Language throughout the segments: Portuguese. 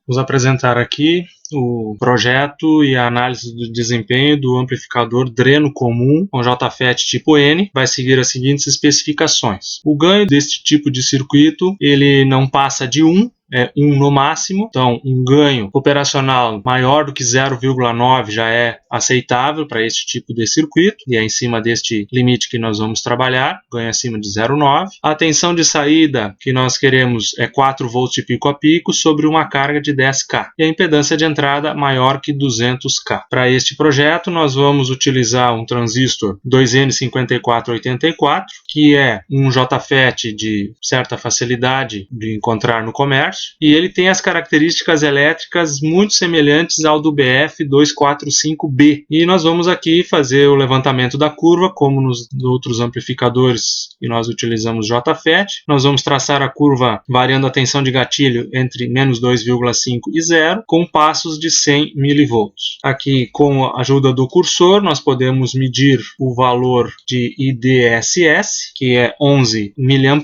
Vamos apresentar aqui o projeto e a análise do desempenho do amplificador dreno comum com JFET tipo N. Vai seguir as seguintes especificações. O ganho deste tipo de circuito ele não passa de 1, é 1 no máximo, então um ganho operacional maior do que 0,9 já é aceitável para este tipo de circuito, e é em cima deste limite que nós vamos trabalhar, ganho acima de 0,9. A tensão de saída que nós queremos é 4 volts de pico a pico sobre uma carga de 10K, e a impedância de entrada maior que 200K. Para este projeto nós vamos utilizar um transistor 2N5484, que é um JFET de certa facilidade de encontrar no comércio, e ele tem as características elétricas muito semelhantes ao do BF245B. E nós vamos aqui fazer o levantamento da curva, como nos outros amplificadores que nós utilizamos JFET. Nós vamos traçar a curva variando a tensão de gatilho entre menos 2,5 e 0, com passos de 100 mV. Aqui, com a ajuda do cursor, nós podemos medir o valor de IDSS, que é 11 mA,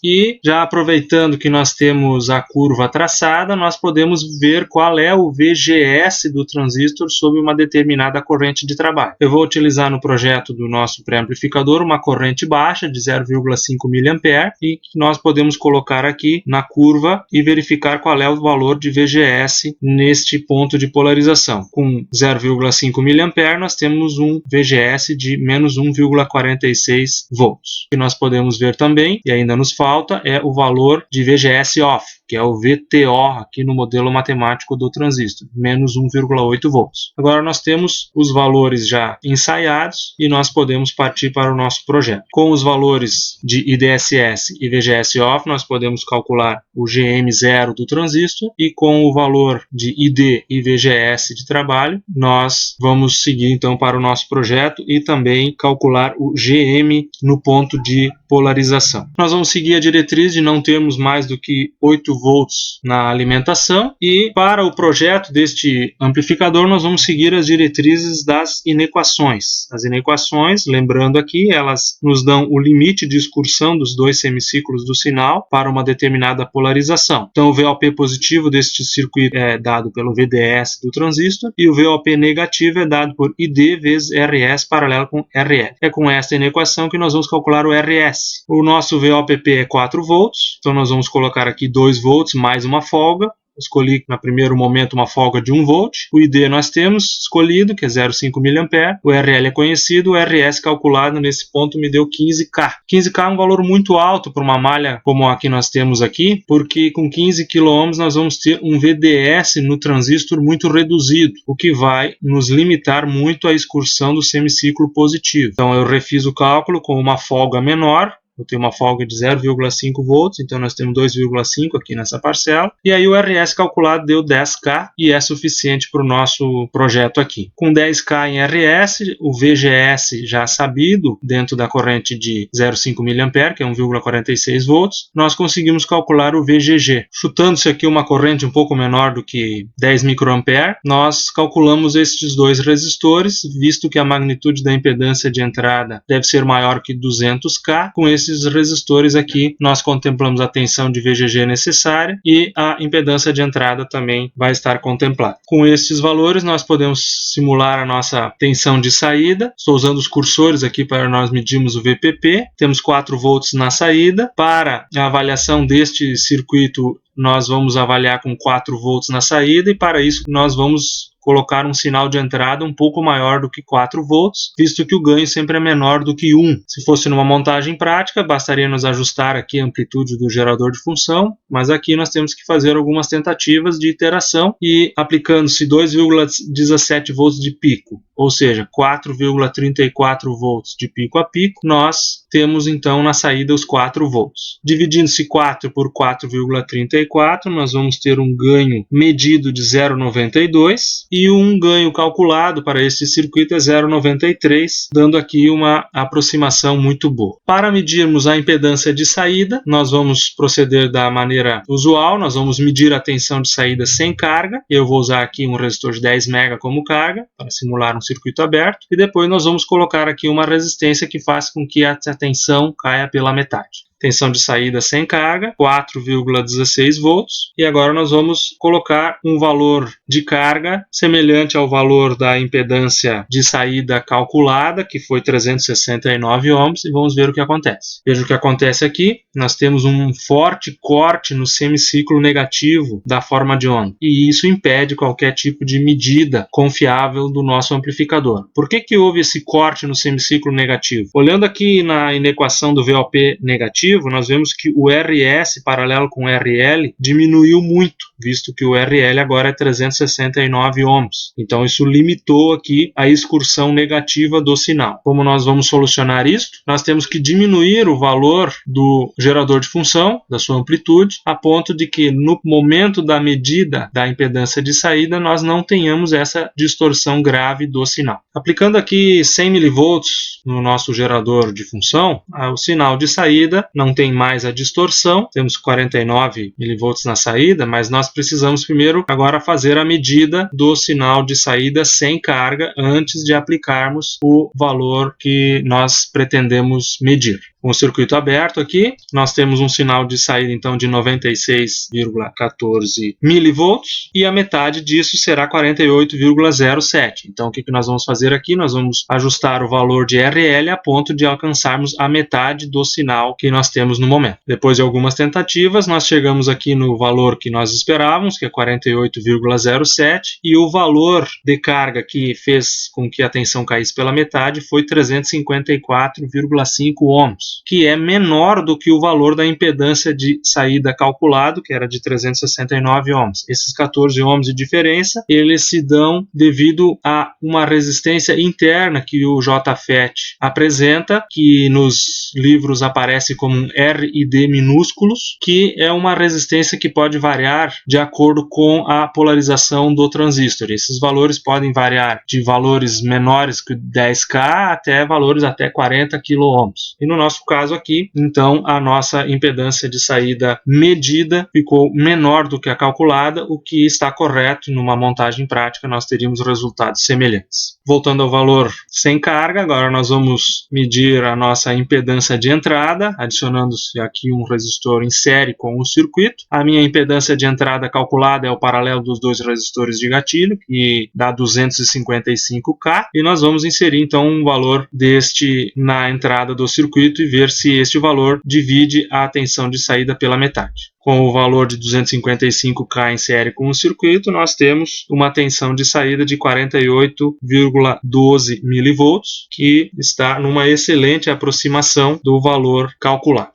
e já aproveitando que nós temos a curva traçada, nós podemos ver qual é o VGS do transistor sob uma determinada corrente de trabalho. Eu vou utilizar no projeto do nosso pré-amplificador uma corrente baixa de 0,5 mA e que nós podemos colocar aqui na curva e verificar qual é o valor de VGS neste ponto de polarização. Com 0,5 mA nós temos um VGS de menos 1,46 volts. O que nós podemos ver também, e ainda nos falta, é o valor de VGS off, que é o VTO aqui no modelo matemático do transistor, menos 1,8 volts. Agora nós temos os valores já ensaiados e nós podemos partir para o nosso projeto. Com os valores de IDSS e VGS off, nós podemos calcular o GM0 do transistor, e com o valor de ID e VGS de trabalho, nós vamos seguir então para o nosso projeto e também calcular o GM no ponto de polarização. Nós vamos seguir a diretriz de não termos mais do que 8 volts na alimentação, e para o projeto deste amplificador nós vamos seguir as diretrizes das inequações. As inequações, lembrando aqui, elas nos dão o limite de excursão dos dois semiciclos do sinal para uma determinada polarização. Então o VOP positivo deste circuito é dado pelo VDS do transistor, e o VOP negativo é dado por ID vezes RS paralelo com RL. É com esta inequação que nós vamos calcular o RS. O nosso VOPP é 4 volts, então nós vamos colocar aqui 2 volts mais uma folga. Escolhi no primeiro momento uma folga de 1 volt. O ID nós temos escolhido, que é 0,5 mA. O RL é conhecido, o RS calculado nesse ponto me deu 15K. 15K é um valor muito alto para uma malha como a que nós temos aqui, porque com 15 kΩ nós vamos ter um VDS no transistor muito reduzido, o que vai nos limitar muito a excursão do semiciclo positivo. Então eu refiz o cálculo com uma folga menor. Eu tenho uma folga de 0,5 volts, então nós temos 2,5 aqui nessa parcela. E aí o RS calculado deu 10K e é suficiente para o nosso projeto aqui. Com 10K em RS, o VGS já sabido dentro da corrente de 0,5 mA, que é 1,46 volts, nós conseguimos calcular o VGG. Chutando-se aqui uma corrente um pouco menor do que 10 microampere, nós calculamos estes dois resistores, visto que a magnitude da impedância de entrada deve ser maior que 200K. Com esses resistores aqui, nós contemplamos a tensão de VGG necessária e a impedância de entrada também vai estar contemplada. Com estes valores, nós podemos simular a nossa tensão de saída. Estou usando os cursores aqui para nós medirmos o VPP. Temos 4 volts na saída. Para a avaliação deste circuito, nós vamos avaliar com 4 volts na saída, e para isso nós vamos colocar um sinal de entrada um pouco maior do que 4 volts, visto que o ganho sempre é menor do que 1. Se fosse numa montagem prática, bastaria nos ajustar aqui a amplitude do gerador de função, mas aqui nós temos que fazer algumas tentativas de iteração, e aplicando-se 2,17 volts de pico, ou seja, 4,34 volts de pico a pico, nós temos então na saída os 4 volts. Dividindo-se 4 por 4,34, nós vamos ter um ganho medido de 0,92, e um ganho calculado para este circuito é 0,93, dando aqui uma aproximação muito boa. Para medirmos a impedância de saída, nós vamos proceder da maneira usual. Nós vamos medir a tensão de saída sem carga. Eu vou usar aqui um resistor de 10 mega como carga, para simular um circuito aberto, e depois nós vamos colocar aqui uma resistência que faz com que a tensão caia pela metade. tensão de saída sem carga, 4,16 volts, e agora nós vamos colocar um valor de carga semelhante ao valor da impedância de saída calculada, que foi 369 ohms, e vamos ver o que acontece. Veja o que acontece aqui, nós temos um forte corte no semiciclo negativo da forma de onda, e isso impede qualquer tipo de medida confiável do nosso amplificador. Por que houve esse corte no semiciclo negativo? Olhando aqui na inequação do VOP negativo, nós vemos que o RS paralelo com o RL diminuiu muito, visto que o RL agora é 369 ohms. Então isso limitou aqui a excursão negativa do sinal. Como nós vamos solucionar isso? Nós temos que diminuir o valor do gerador de função, da sua amplitude, a ponto de que no momento da medida da impedância de saída nós não tenhamos essa distorção grave do sinal. Aplicando aqui 100 mV no nosso gerador de função, o sinal de saída não tem mais a distorção, temos 49 mV na saída, mas nós precisamos primeiro agora fazer a medida do sinal de saída sem carga antes de aplicarmos o valor que nós pretendemos medir. Com o circuito aberto aqui, nós temos um sinal de saída então de 96,14 mV e a metade disso será 48,07. Então o que nós vamos fazer aqui? Nós vamos ajustar o valor de RL a ponto de alcançarmos a metade do sinal que nós temos no momento. Depois de algumas tentativas, nós chegamos aqui no valor que nós esperávamos, que é 48,07, e o valor de carga que fez com que a tensão caísse pela metade foi 354,5 ohms. Que é menor do que o valor da impedância de saída calculado, que era de 369 ohms. Esses 14 ohms de diferença, eles se dão devido a uma resistência interna que o JFET apresenta, que nos livros aparece como um RID minúsculos, que é uma resistência que pode variar de acordo com a polarização do transistor. Esses valores podem variar de valores menores que 10K até valores até 40 kΩ. E no nosso caso aqui, então, a nossa impedância de saída medida ficou menor do que a calculada, o que está correto. Numa montagem prática nós teríamos resultados semelhantes. Voltando ao valor sem carga, agora nós vamos medir a nossa impedância de entrada, adicionando-se aqui um resistor em série com o circuito. A minha impedância de entrada calculada é o paralelo dos dois resistores de gatilho, que dá 255K, e nós vamos inserir então um valor deste na entrada do circuito e ver se este valor divide a tensão de saída pela metade. Com o valor de 255K em série com o circuito, nós temos uma tensão de saída de 48,12 mV, que está numa excelente aproximação do valor calculado.